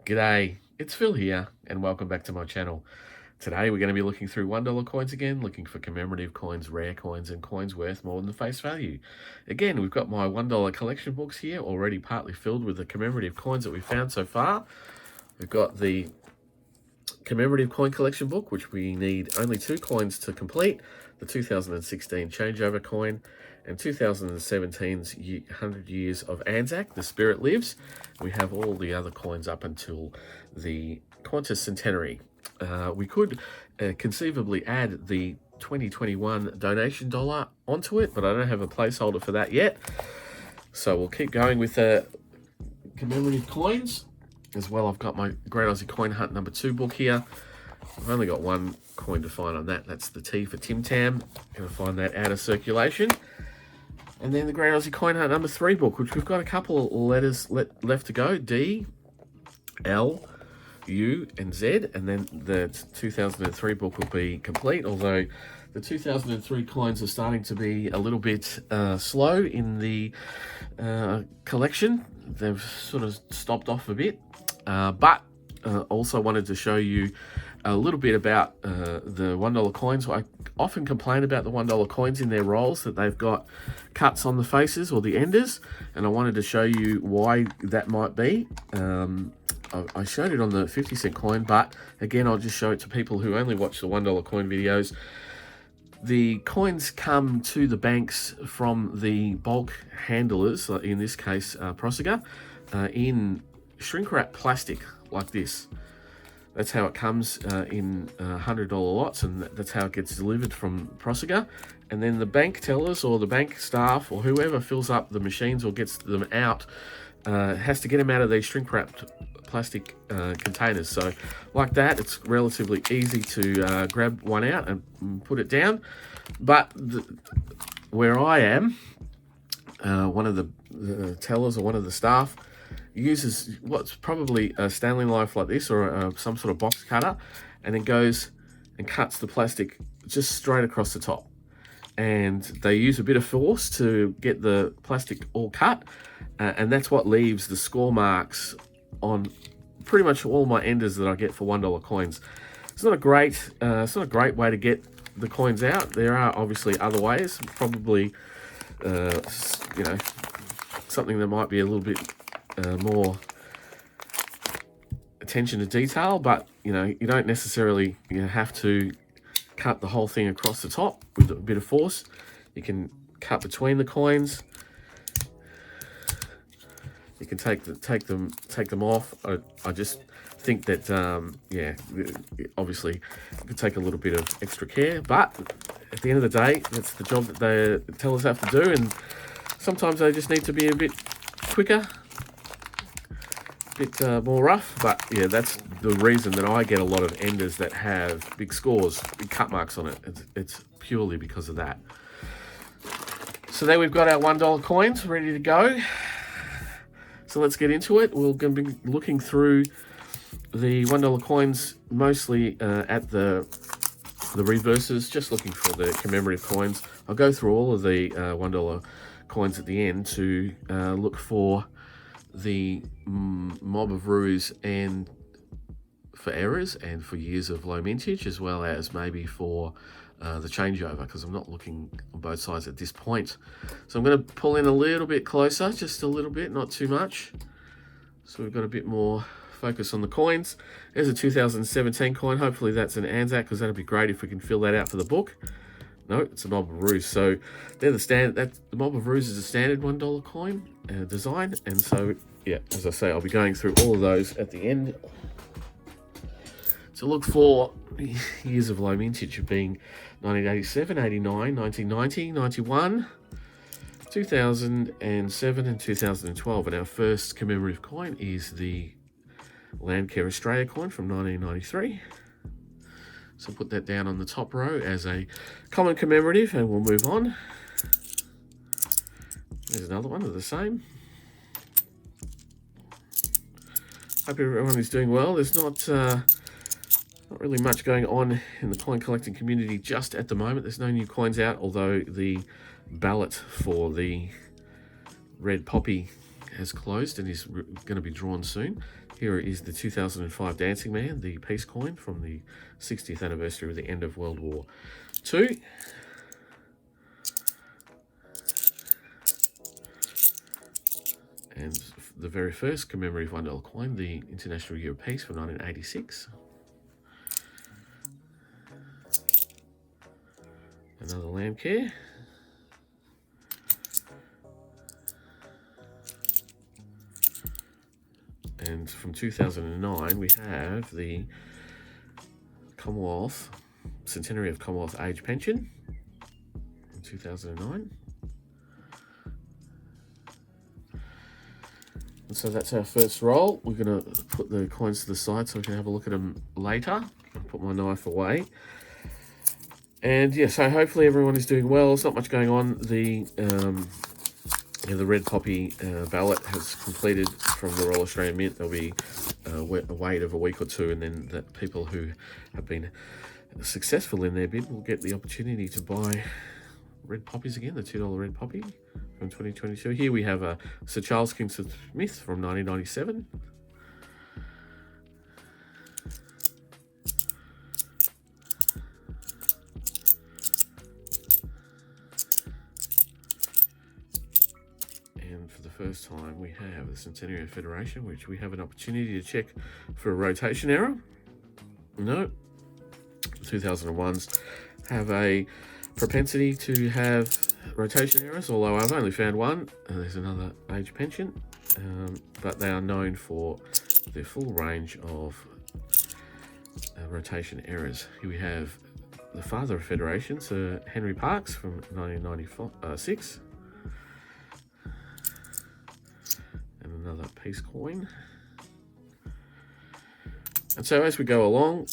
G'day, it's Phil here, and welcome back to my channel. Today we're going to be looking through $1 coins again, looking for commemorative coins, rare coins, and coins worth more than the face value. Again, we've got my $1 collection books here, already partly filled with the commemorative coins that we've found so far. We've got the commemorative coin collection book, which we need only 2 coins to complete, the 2016 changeover coin, and 2017's 100 Years of Anzac, The Spirit Lives. We have all the other coins up until the Qantas Centenary. We could conceivably add the 2021 donation dollar onto it, but I don't have a placeholder for that yet. So we'll keep going with the commemorative coins. As well, I've got my Great Aussie Coin Hunt number 2 book here. I've only got 1 coin to find on that. That's the T for Tim Tam. Going to find that out of circulation. And then the Great Aussie Coin Hunt number 3 book, which we've got a couple of letters left to go. D, L, U, and Z. And then the 2003 book will be complete, although the 2003 coins are starting to be a little bit slow in the collection. They've sort of stopped off a bit. But also wanted to show you a little bit about the $1 coins. I often complain about the $1 coins in their rolls, that they've got cuts on the faces or the enders, and I wanted to show you why that might be. I showed it on the 50-cent coin, but again, I'll just show it to people who only watch the $1 coin videos. The coins come to the banks from the bulk handlers, in this case Prosegur, in shrink wrap plastic like this. That's how it comes in $100 lots, and that's how it gets delivered from Prosegur. And then the bank tellers or the bank staff or whoever fills up the machines or gets them out has to get them out of these shrink wrapped plastic containers. So like that, it's relatively easy to grab one out and put it down. But where I am, one of the tellers or one of the staff uses what's probably a Stanley knife like this, or some sort of box cutter, and then goes and cuts the plastic just straight across the top. And they use a bit of force to get the plastic all cut, and that's what leaves the score marks on pretty much all my enders that I get for $1 coins. It's not a great way to get the coins out. There are obviously other ways, probably something that might be a little bit more attention to detail, but you don't necessarily have to cut the whole thing across the top with a bit of force. You can cut between the coins. You can take them off. I just think that obviously it could take a little bit of extra care, but at the end of the day, that's the job that the tellers have to do, and sometimes they just need to be a bit quicker, bit more rough. But yeah, that's the reason that I get a lot of enders that have big scores, big cut marks on it. It's purely because of that. So there we've got our $1 coins ready to go. So let's get into it. We're going to be looking through the $1 coins mostly at the reverses, just looking for the commemorative coins. I'll go through all of the $1 coins at the end to look for the mob of roos and for errors and for years of low mintage, as well as maybe for the changeover, because I'm not looking on both sides at this point. So I'm going to pull in a little bit closer, just a little bit, not too much, so we've got a bit more focus on the coins. There's a 2017 coin. Hopefully that's an Anzac, because that'd be great if we can fill that out for the book. No, it's a mob of roos. So they're the standard. The mob of roos is a standard $1 coin design, and so yeah, as I say, I'll be going through all of those at the end. So look for years of low mintage, being 1987, 89, 1990, 91, 2007, and 2012. And our first commemorative coin is the Landcare Australia coin from 1993. So put that down on the top row as a common commemorative, and we'll move on. There's another one of the same. Hope everyone is doing well. There's not really much going on in the coin collecting community just at the moment. There's no new coins out, although the ballot for the red poppy has closed and is going to be drawn soon. Here is the 2005 Dancing Man, the peace coin from the 60th anniversary of the end of World War II. And the very first commemorative $1 coin, the International Year of Peace from 1986. Another land care. And from 2009, we have the Commonwealth, Centenary of Commonwealth Age Pension in 2009. And so that's our first roll. We're going to put the coins to the side so we can have a look at them later. I'll put my knife away. And yeah, so hopefully everyone is doing well. There's not much going on. The red poppy ballot has completed from the Royal Australian Mint. There'll be a wait of a week or two, and then the people who have been successful in their bid will get the opportunity to buy red poppies again, the $2 red poppy from 2022. Here we have a Sir Charles Kingsford Smith from 1997. And for the first time, we have the Centenary of Federation, which we have an opportunity to check for a rotation error. No. 2001s have a propensity to have rotation errors, although I've only found one. There's another age pension, but they are known for their full range of rotation errors. Here we have the father of Federation, Sir Henry Parkes from 1996. And another peace coin. And so as we go along,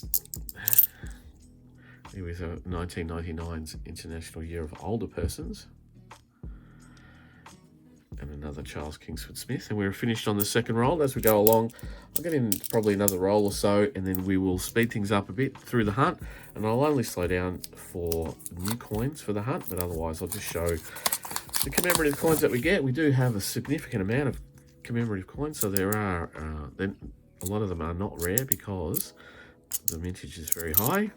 here is 1999's International Year of Older Persons. And another Charles Kingsford Smith. And we're finished on the second roll. As we go along, I'll get in probably another roll or so, and then we will speed things up a bit through the hunt. And I'll only slow down for new coins for the hunt, but otherwise I'll just show the commemorative coins that we get. We do have a significant amount of commemorative coins, so there are, then a lot of them are not rare because the mintage is very high.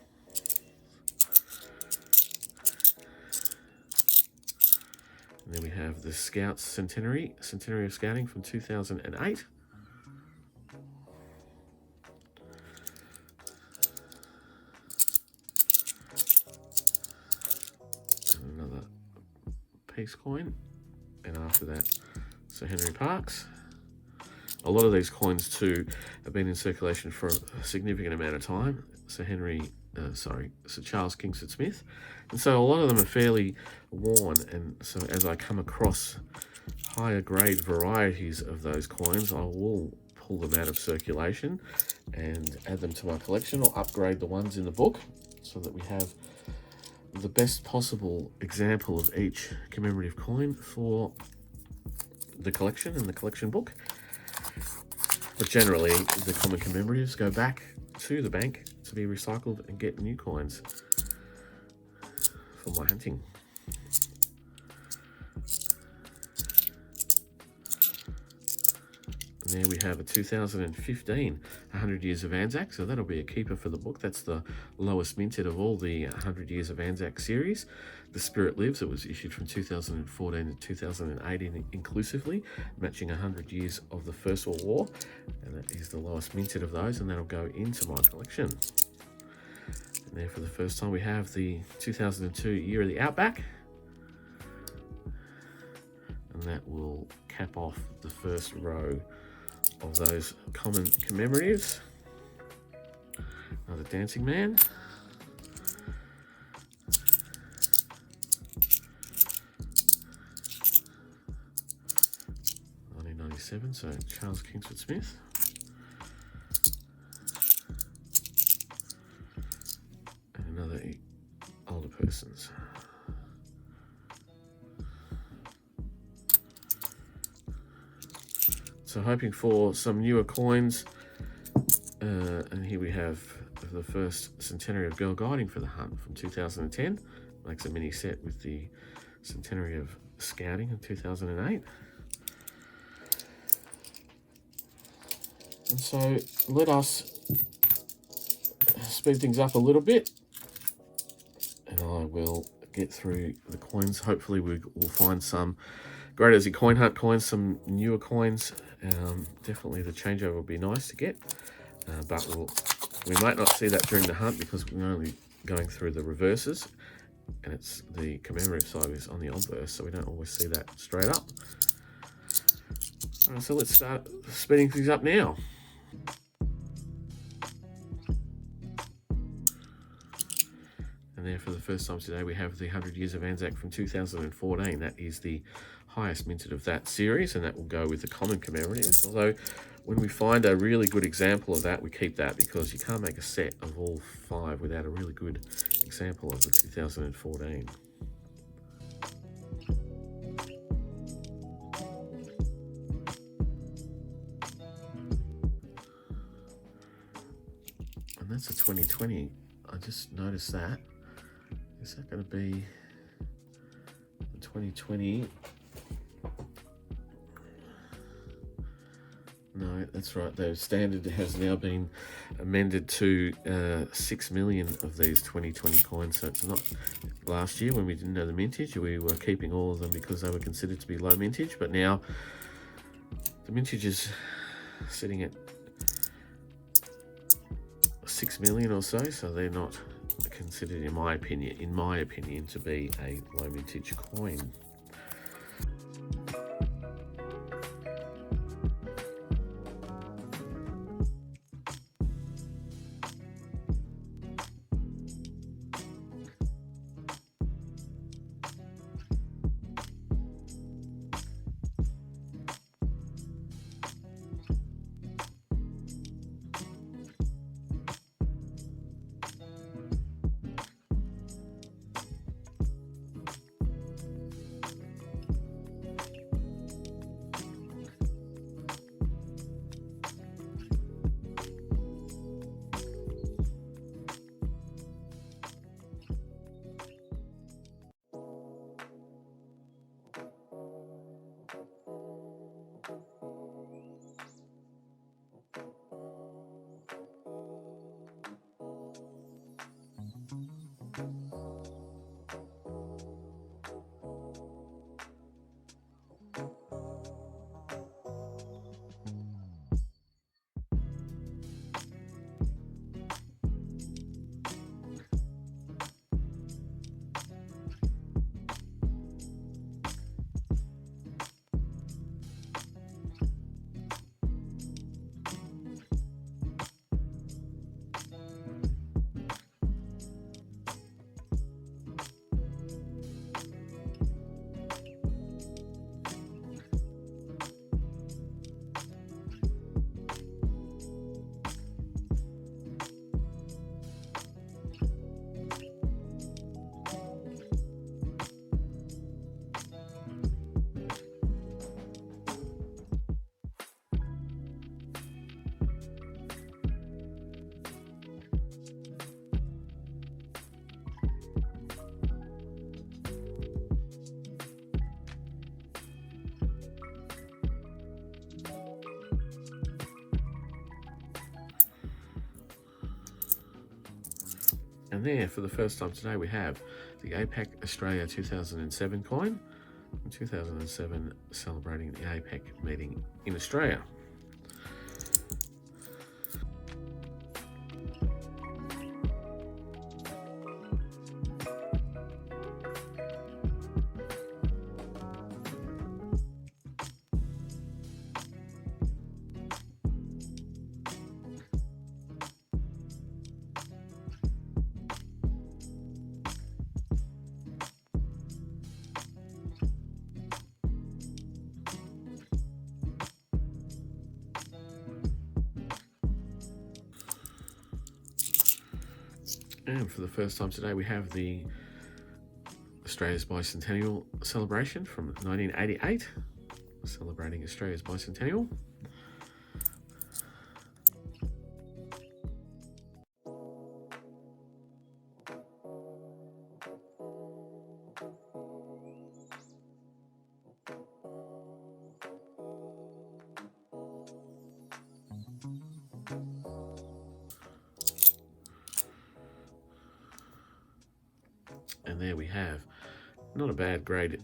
And then we have the Scouts Centenary of Scouting from 2008. And another peace coin. And after that, Sir Henry Parkes. A lot of these coins too have been in circulation for a significant amount of time. Sir Charles Kingsford Smith. And so a lot of them are fairly worn, and so as I come across higher grade varieties of those coins, I will pull them out of circulation and add them to my collection, or upgrade the ones in the book so that we have the best possible example of each commemorative coin for the collection and the collection book. But generally, the common commemoratives go back to the bank to be recycled and get new coins for my hunting. And there we have a 2015 100 Years of Anzac, so that'll be a keeper for the book. That's the lowest minted of all the 100 Years of Anzac series. The Spirit Lives, it was issued from 2014 to 2018 inclusively, matching 100 years of the First World War, and that is the lowest minted of those, and that'll go into my collection. And there for the first time we have the 2002 Year of the Outback, and that will cap off the first row of those common commemoratives. Another Dancing Man. So Charles Kingsford Smith. And another older persons. So hoping for some newer coins. And here we have the first Centenary of Girl Guiding for the Hunt from 2010. Makes a mini set with the Centenary of Scouting in 2008. And so let us speed things up a little bit, and I will get through the coins. Hopefully we will find some Great Aussie Coin Hunt coins, some newer coins. Definitely the changeover will be nice to get, but we might not see that during the hunt because we're only going through the reverses, and it's the commemorative side is on the obverse, so we don't always see that straight up. All right, so let's start speeding things up now. And there for the first time today we have the 100 Years of Anzac from 2014. That is the highest minted of that series, and that will go with the common commemoratives. Although when we find a really good example of that, we keep that, because you can't make a set of all 5 without a really good example of the 2014. And that's a 2020. I just noticed that. Is that going to be the 2020? No, that's right. The standard has now been amended to 6 million of these 2020 coins. So it's not last year when we didn't know the mintage. We were keeping all of them because they were considered to be low mintage. But now the mintage is sitting at 6 million or so. So they're not considered, in my opinion, to be a low mintage coin. And there, for the first time today, we have the APAC Australia 2007 coin. 2007, celebrating the APAC meeting in Australia. And for the first time today, we have the Australia's bicentennial celebration from 1988, celebrating Australia's bicentennial. And there we have not a bad grade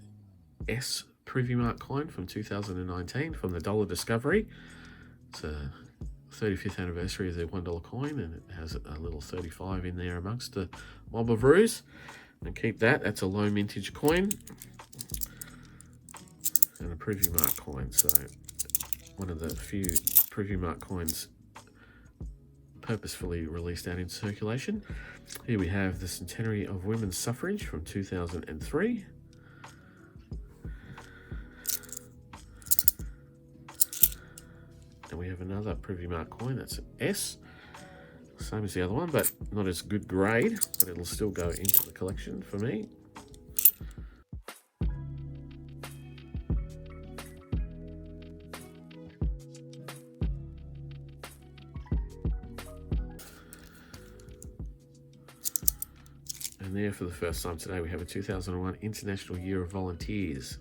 S Privy Mark coin from 2019 from the Dollar Discovery. It's a 35th anniversary of the $1 coin, and it has a little 35 in there amongst the mob of roos. And keep that. That's a low mintage coin and a Privy Mark coin. So one of the few Privy Mark coins purposefully released out in circulation. Here we have the centenary of women's suffrage from 2003. And we have another Privy Mark coin, that's an S. Same as the other one, but not as good grade, but it'll still go into the collection for me. And there, for the first time today, we have a 2001 International Year of Volunteers.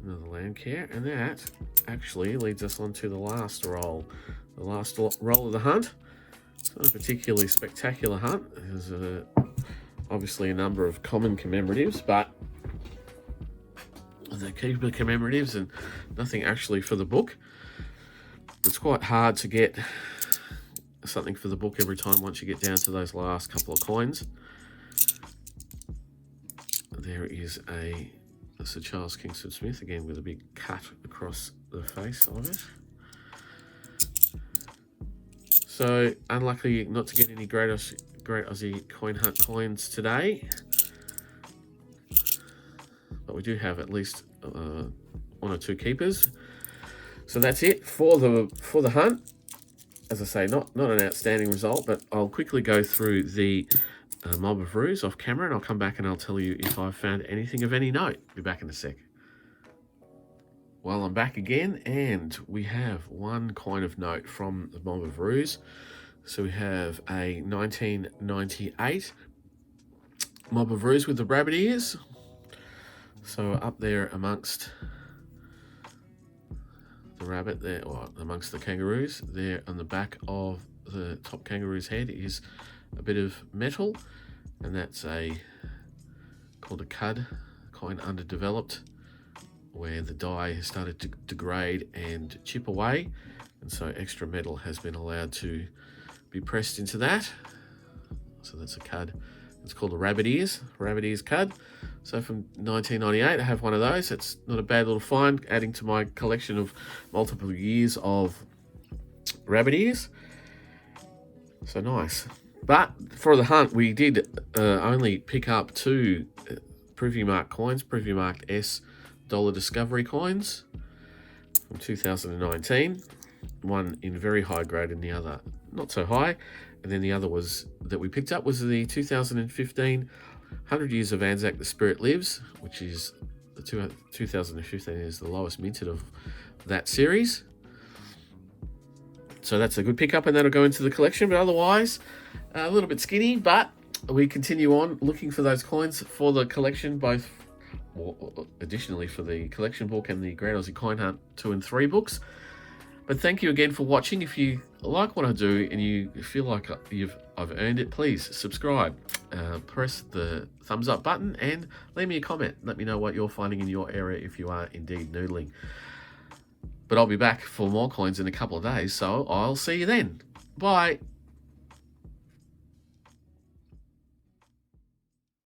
Another land care, and that actually leads us on to the last roll. The last roll of the hunt. It's not a particularly spectacular hunt. There's obviously a number of common commemoratives, but the keeper commemoratives and nothing actually for the book. It's quite hard to get something for the book every time once you get down to those last couple of coins. There is a Sir Charles Kingston Smith, again with a big cut across the face of it. So unlucky not to get any great Aussie coin hunt coins today, but we do have at least one or two keepers. So that's it for the hunt. As I say, not an outstanding result, but I'll quickly go through the mob of roos off camera, and I'll come back and I'll tell you if I've found anything of any note. Be back in a sec. Well, I'm back again, and we have one coin of note from the mob of roos. So we have a 1998 mob of roos with the rabbit ears. So up there amongst the rabbit there, or amongst the kangaroos, there on the back of the top kangaroo's head is a bit of metal, and that's called a cud, coin underdeveloped, where the die has started to degrade and chip away, and so extra metal has been allowed to be pressed into that. So that's a cud. It's called a rabbit ears cud. So from 1998, I have one of those. It's not a bad little find, adding to my collection of multiple years of rabbit ears. So nice. But for the hunt, we did only pick up two Privy Mark coins, Privy Marked S Dollar Discovery coins from 2019. One in very high grade and the other not so high. And then the other was that we picked up was the 2015 100 Years of Anzac, The Spirit Lives, which is the 2015 is the lowest minted of that series. So that's a good pickup, and that'll go into the collection. But otherwise, a little bit skinny, but we continue on looking for those coins for the collection, both additionally for the collection book and the Great Aussie Coin Hunt 2 and 3 books. But thank you again for watching. If you like what I do and you feel like I've earned it, please subscribe, press the thumbs up button, and leave me a comment. Let me know what you're finding in your area if you are indeed noodling. But I'll be back for more coins in a couple of days, so I'll see you then. Bye.